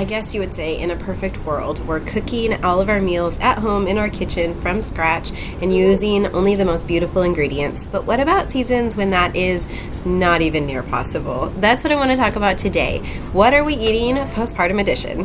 I guess you would say in a perfect world, we're cooking all of our meals at home in our kitchen from scratch and using only the most beautiful ingredients. But what about seasons when that is not even near possible? That's what I want to talk about today. What are we eating? Postpartum edition.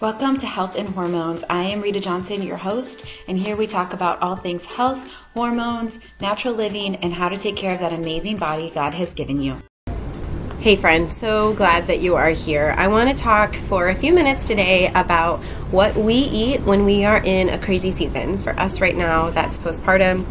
Welcome to Health and Hormones. I am Rita Johnson, your host, and here we talk about all things health, hormones, natural living, and how to take care of that amazing body God has given you. Hey friend, so glad that you are here. I want to talk for a few minutes today about what we eat when we are in a crazy season. For us right now, that's postpartum.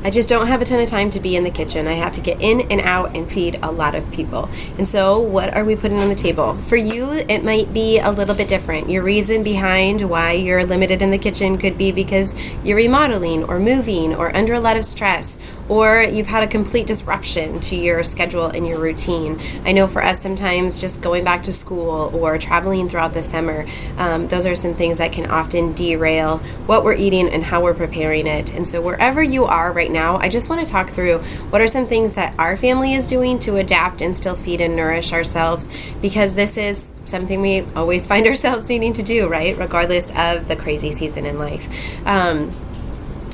I just don't have a ton of time to be in the kitchen. I have to get in and out and feed a lot of people. And so what are we putting on the table? For you, it might be a little bit different. Your reason behind why you're limited in the kitchen could be because you're remodeling or moving or under a lot of stress, or you've had a complete disruption to your schedule and your routine. I know for us sometimes just going back to school or traveling throughout the summer, those are some things that can often derail what we're eating and how we're preparing it. And so wherever you are right now, I just want to talk through what are some things that our family is doing to adapt and still feed and nourish ourselves, because this is something we always find ourselves needing to do, right? Regardless of the crazy season in life.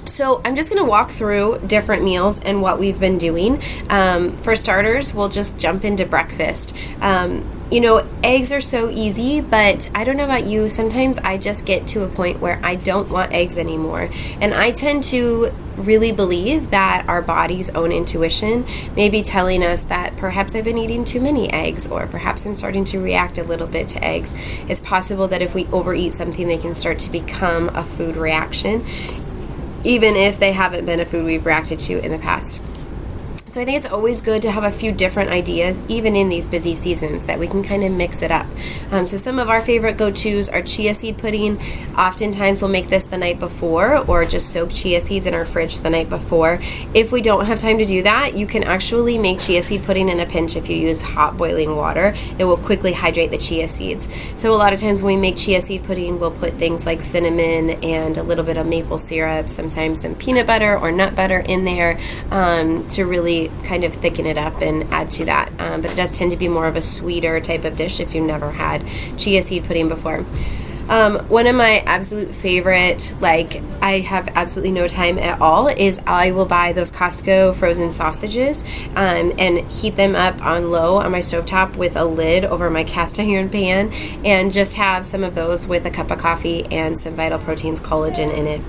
So I'm just going to walk through different meals and what we've been doing. For starters, we'll just jump into breakfast. Eggs are so easy, but I don't know about you. Sometimes I just get to a point where I don't want eggs anymore. And I tend to really believe that our body's own intuition may be telling us that perhaps I've been eating too many eggs, or perhaps I'm starting to react a little bit to eggs. It's possible that if we overeat something, they can start to become a food reaction, even if they haven't been a food we've reacted to in the past. So I think it's always good to have a few different ideas, even in these busy seasons, that we can kind of mix it up. So some of our favorite go-tos are chia seed pudding. Oftentimes we'll make this the night before, or just soak chia seeds in our fridge the night before. If we don't have time to do that, you can actually make chia seed pudding in a pinch if you use hot boiling water. It will quickly hydrate the chia seeds. So a lot of times when we make chia seed pudding, we'll put things like cinnamon and a little bit of maple syrup, sometimes some peanut butter or nut butter in there to really kind of thicken it up and add to that. But it does tend to be more of a sweeter type of dish if you've never had chia seed pudding before. One of my absolute favorite, I have absolutely no time at all, is I will buy those Costco frozen sausages and heat them up on low on my stovetop with a lid over my cast iron pan, and just have some of those with a cup of coffee and some Vital Proteins collagen in it.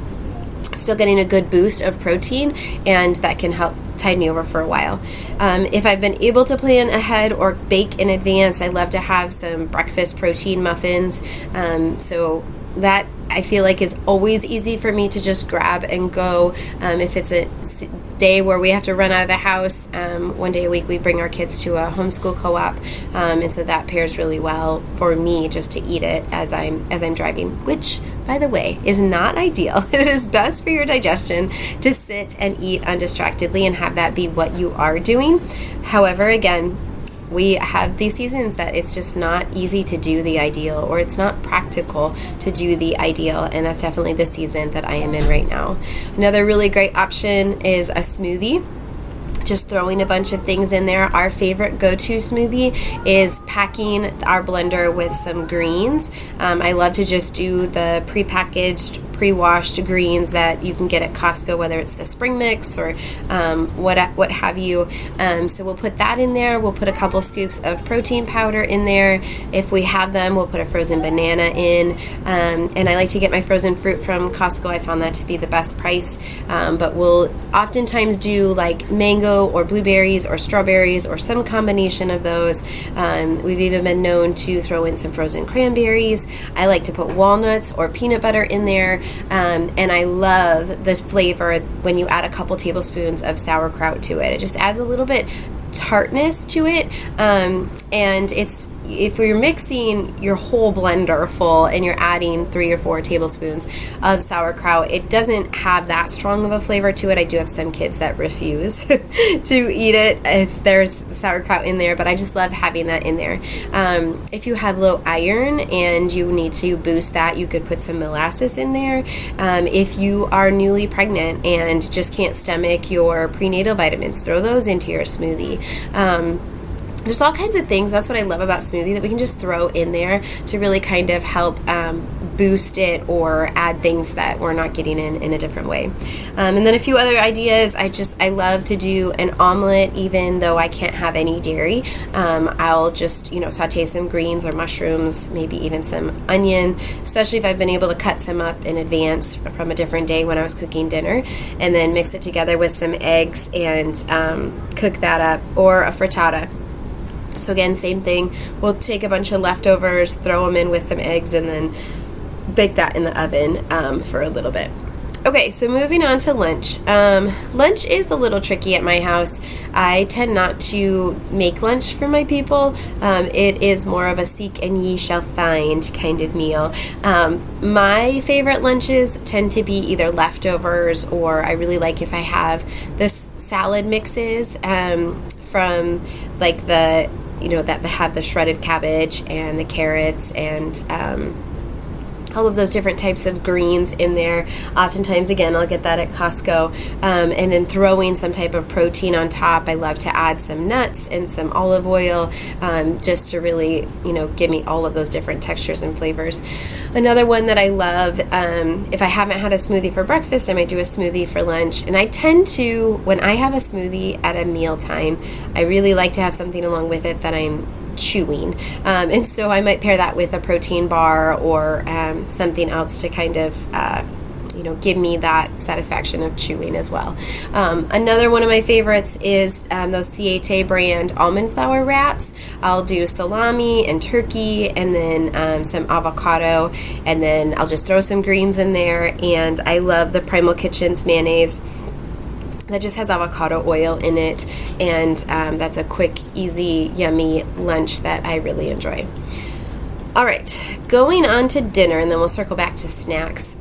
Still getting a good boost of protein, and that can help tide me over for a while. If I've been able to plan ahead or bake in advance, I love to have some breakfast protein muffins. So that I feel like is always easy for me to just grab and go. If it's a day where we have to run out of the house, one day a week we bring our kids to a homeschool co-op, and so that pairs really well for me just to eat it as I'm driving, which, by the way, is not ideal. It is best for your digestion to sit and eat undistractedly and have that be what you are doing. However, again, we have these seasons that it's just not easy to do the ideal, or it's not practical to do the ideal, and that's definitely the season that I am in right now. Another really great option is a smoothie. Just throwing a bunch of things in there. Our favorite go-to smoothie is packing our blender with some greens. I love to just do the prepackaged, pre-washed greens that you can get at Costco, whether it's the spring mix or what have you. So we'll put that in there. We'll put a couple scoops of protein powder in there. If we have them, we'll put a frozen banana in. And I like to get my frozen fruit from Costco. I found that to be the best price. But we'll oftentimes do like mango or blueberries or strawberries or some combination of those. We've even been known to throw in some frozen cranberries. I like to put walnuts or peanut butter in there. And I love the flavor when you add a couple tablespoons of sauerkraut to it. It just adds a little bit tartness to it. And it's if you're mixing your whole blender full and you're adding 3 or 4 tablespoons of sauerkraut, it doesn't have that strong of a flavor to it. I do have some kids that refuse to eat it if there's sauerkraut in there, but I just love having that in there. If you have low iron and you need to boost that, you could put some molasses in there. If you are newly pregnant and just can't stomach your prenatal vitamins, throw those into your smoothie. Just all kinds of things. That's what I love about smoothie, that we can just throw in there to really kind of help boost it or add things that we're not getting in a different way. And then a few other ideas. I love to do an omelet, even though I can't have any dairy. I'll just, saute some greens or mushrooms, maybe even some onion, especially if I've been able to cut some up in advance from a different day when I was cooking dinner, and then mix it together with some eggs and cook that up, or a frittata. So again, same thing. We'll take a bunch of leftovers, throw them in with some eggs, and then bake that in the oven for a little bit. Okay, so moving on to lunch. Lunch is a little tricky at my house. I tend not to make lunch for my people. It is more of a seek and ye shall find kind of meal. My favorite lunches tend to be either leftovers, or I really like if I have this salad mixes from like that have the shredded cabbage and the carrots and all of those different types of greens in there. Oftentimes, again, I'll get that at Costco. And then throwing some type of protein on top. I love to add some nuts and some olive oil just to really, give me all of those different textures and flavors. Another one that I love, if I haven't had a smoothie for breakfast, I might do a smoothie for lunch. And I tend to, when I have a smoothie at a mealtime, I really like to have something along with it that I'm chewing. And so I might pair that with a protein bar or something else to kind of give me that satisfaction of chewing as well. Another one of my favorites is those Siete brand almond flour wraps. I'll do salami and turkey, and then some avocado, and then I'll just throw some greens in there. And I love the Primal Kitchen's mayonnaise that just has avocado oil in it, and that's a quick, easy, yummy lunch that I really enjoy. All right, going on to dinner, and then we'll circle back to snacks.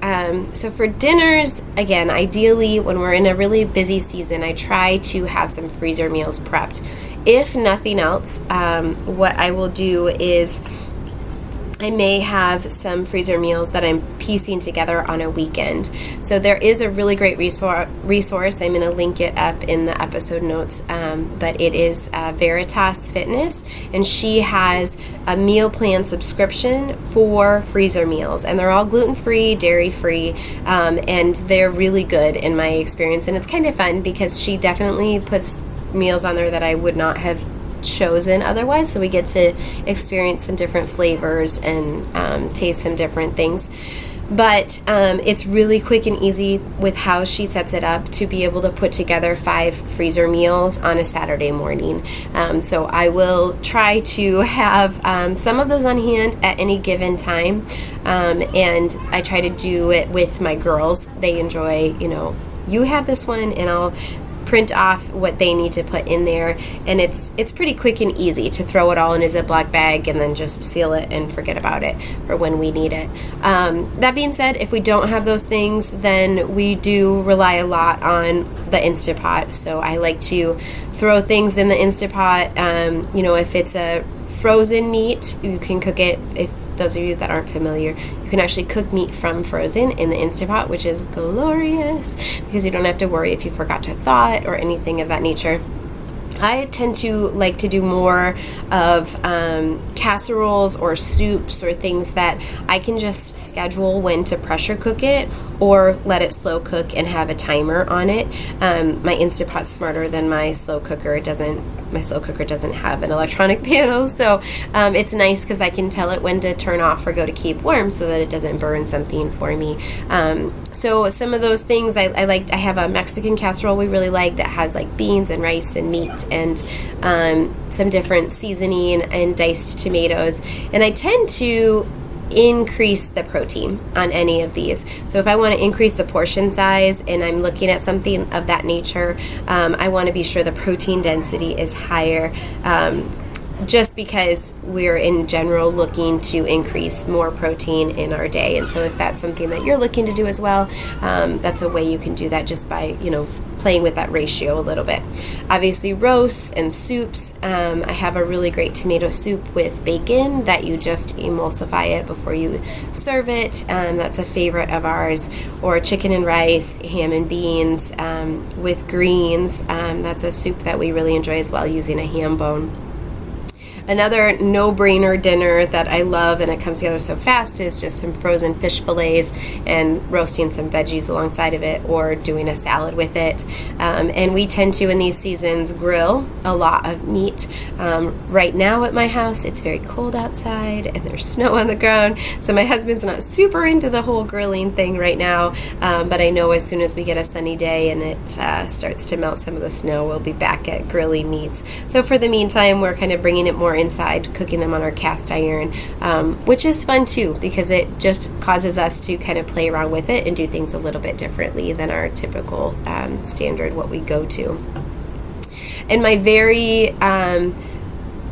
So for dinners, again, ideally when we're in a really busy season, I try to have some freezer meals prepped. If nothing else, what I will do is I may have some freezer meals that I'm piecing together on a weekend. So there is a really great resource. I'm going to link it up in the episode notes, but it is Veritas Fitness, and she has a meal plan subscription for freezer meals, and they're all gluten-free, dairy-free, and they're really good in my experience. And it's kind of fun because she definitely puts meals on there that I would not have chosen otherwise, so we get to experience some different flavors and taste some different things. But it's really quick and easy with how she sets it up to be able to put together 5 freezer meals on a Saturday morning. So I will try to have some of those on hand at any given time, and I try to do it with my girls. They enjoy, you have this one, and I'll print off what they need to put in there, and it's pretty quick and easy to throw it all in a Ziploc bag and then just seal it and forget about it for when we need it. That being said, if we don't have those things, then we do rely a lot on the Instant Pot. So I like to throw things in the Instant Pot. If it's a frozen meat, you can cook it. If those of you that aren't familiar, you can actually cook meat from frozen in the Instant Pot, which is glorious because you don't have to worry if you forgot to thaw it or anything of that nature. I tend to like to do more of casseroles or soups or things that I can just schedule when to pressure cook it or let it slow cook and have a timer on it. My Instant Pot's smarter than my slow cooker. My slow cooker doesn't have an electronic panel, so it's nice because I can tell it when to turn off or go to keep warm so that it doesn't burn something for me. So some of those things I like. I have a Mexican casserole we really like that has like beans and rice and meat and some different seasoning and diced tomatoes. And I tend to increase the protein on any of these. So if I want to increase the portion size and I'm looking at something of that nature, I want to be sure the protein density is higher, just because we're in general looking to increase more protein in our day. And so if that's something that you're looking to do as well, that's a way you can do that just by, playing with that ratio a little bit. Obviously, roasts and soups. I have a really great tomato soup with bacon that you just emulsify it before you serve it. That's a favorite of ours. Or chicken and rice, ham and beans with greens. That's a soup that we really enjoy as well, using a ham bone. Another no-brainer dinner that I love, and it comes together so fast, is just some frozen fish fillets and roasting some veggies alongside of it, or doing a salad with it. And we tend to, in these seasons, grill a lot of meat. Right now at my house, it's very cold outside and there's snow on the ground, so my husband's not super into the whole grilling thing right now, but I know as soon as we get a sunny day and it starts to melt some of the snow, we'll be back at grilling meats. So for the meantime, we're kind of bringing it more inside, cooking them on our cast iron, which is fun too, because it just causes us to kind of play around with it and do things a little bit differently than our typical standard, what we go to. And my very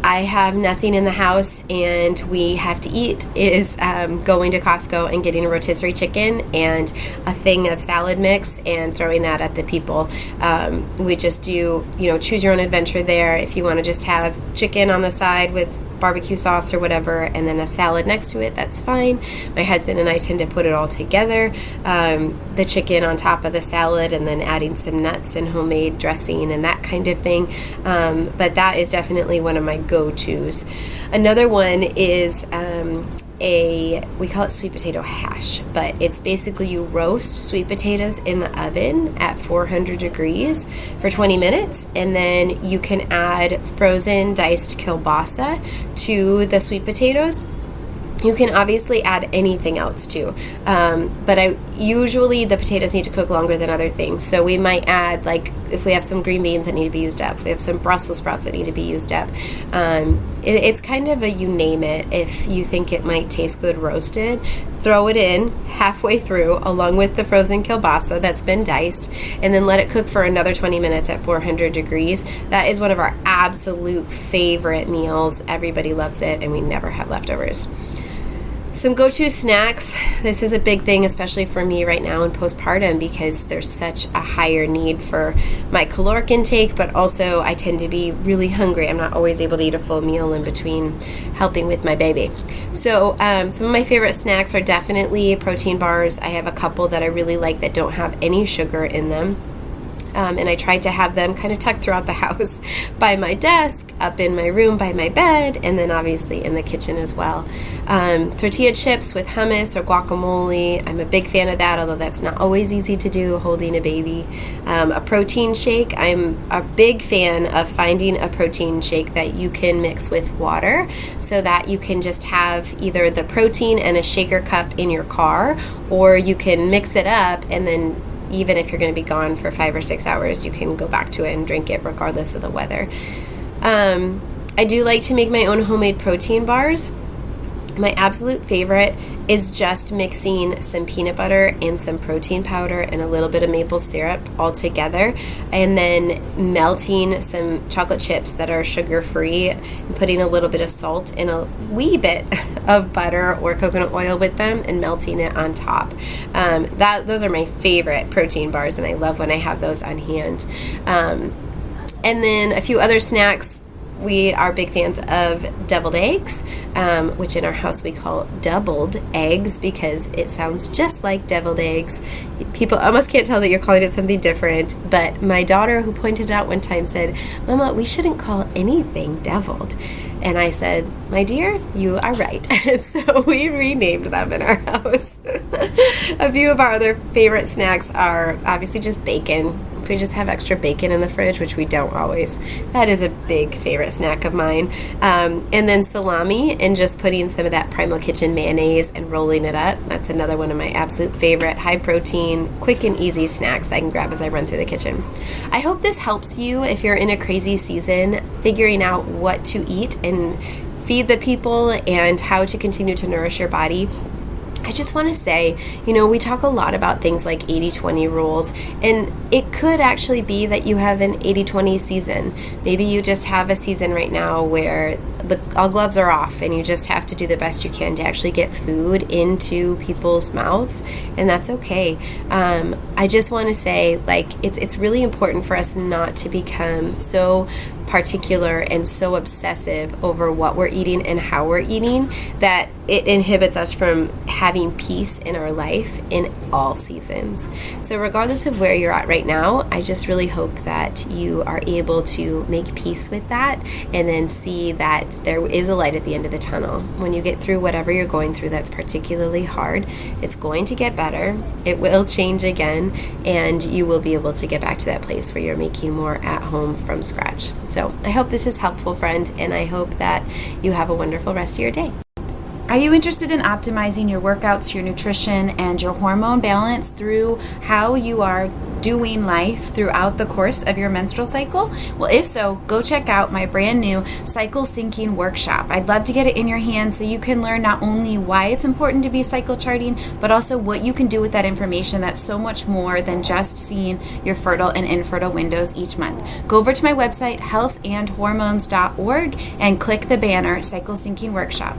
I have nothing in the house and we have to eat is going to Costco and getting a rotisserie chicken and a thing of salad mix and throwing that at the people. We just do, choose your own adventure there. If you want to just have chicken on the side with barbecue sauce or whatever, and then a salad next to it, that's fine. My husband and I tend to put it all together, the chicken on top of the salad, and then adding some nuts and homemade dressing and that kind of thing. But that is definitely one of my go-tos. Another one is we call it sweet potato hash, but it's basically you roast sweet potatoes in the oven at 400 degrees for 20 minutes, and then you can add frozen diced kielbasa to the sweet potatoes. You can obviously add anything else too, but usually the potatoes need to cook longer than other things. So we might add, like, if we have some green beans that need to be used up, we have some Brussels sprouts that need to be used up. It's kind of a you name it. If you think it might taste good roasted, throw it in halfway through along with the frozen kielbasa that's been diced, and then let it cook for another 20 minutes at 400 degrees. That is one of our absolute favorite meals. Everybody loves it, and we never have leftovers. Some go-to snacks. This is a big thing, especially for me right now in postpartum, because there's such a higher need for my caloric intake, but also I tend to be really hungry. I'm not always able to eat a full meal in between helping with my baby. So some of my favorite snacks are definitely protein bars. I have a couple that I really like that don't have any sugar in them. And I try to have them kind of tucked throughout the house, by my desk, up in my room, by my bed, and then obviously in the kitchen as well. Tortilla chips with hummus or guacamole. I'm a big fan of that, although that's not always easy to do holding a baby. A protein shake. I'm a big fan of finding a protein shake that you can mix with water, so that you can just have either the protein and a shaker cup in your car, or you can mix it up, and then even if you're going to be gone for 5 or 6 hours, you can go back to it and drink it regardless of the weather. I do like to make my own homemade protein bars. My absolute favorite is just mixing some peanut butter and some protein powder and a little bit of maple syrup all together, and then melting some chocolate chips that are sugar-free and putting a little bit of salt and a wee bit of butter or coconut oil with them and melting it on top. Those are my favorite protein bars, and I love when I have those on hand. And then a few other snacks. We are big fans of deviled eggs, which in our house we call doubled eggs because it sounds just like deviled eggs. People almost can't tell that you're calling it something different, but my daughter, who pointed it out one time, said, "Mama, we shouldn't call anything deviled." And I said, "My dear, you are right." So we renamed them in our house. A few of our other favorite snacks are obviously just bacon. If we just have extra bacon in the fridge, which we don't always, that is a big favorite snack of mine. And then salami, and just putting some of that Primal Kitchen mayonnaise and rolling it up. That's another one of my absolute favorite high protein, quick and easy snacks I can grab as I run through the kitchen. I hope this helps you if you're in a crazy season, figuring out what to eat and feed the people and how to continue to nourish your body. I just want to say, we talk a lot about things like 80-20 rules, and it could actually be that you have an 80-20 season. Maybe you just have a season right now where all gloves are off and you just have to do the best you can to actually get food into people's mouths, and that's okay. I just want to say, it's really important for us not to become so particular and so obsessive over what we're eating and how we're eating that it inhibits us from having peace in our life in all seasons. So regardless of where you're at right now, I just really hope that you are able to make peace with that and then see that there is a light at the end of the tunnel. When you get through whatever you're going through that's particularly hard, it's going to get better. It will change again, and you will be able to get back to that place where you're making more at home from scratch. So I hope this is helpful, friend, and I hope that you have a wonderful rest of your day. Are you interested in optimizing your workouts, your nutrition, and your hormone balance through how you are doing life throughout the course of your menstrual cycle? Well, if so, go check out my brand new cycle syncing workshop. I'd love to get it in your hands so you can learn not only why it's important to be cycle charting, but also what you can do with that information that's so much more than just seeing your fertile and infertile windows each month. Go over to my website, healthandhormones.org, and click the banner Cycle Syncing Workshop.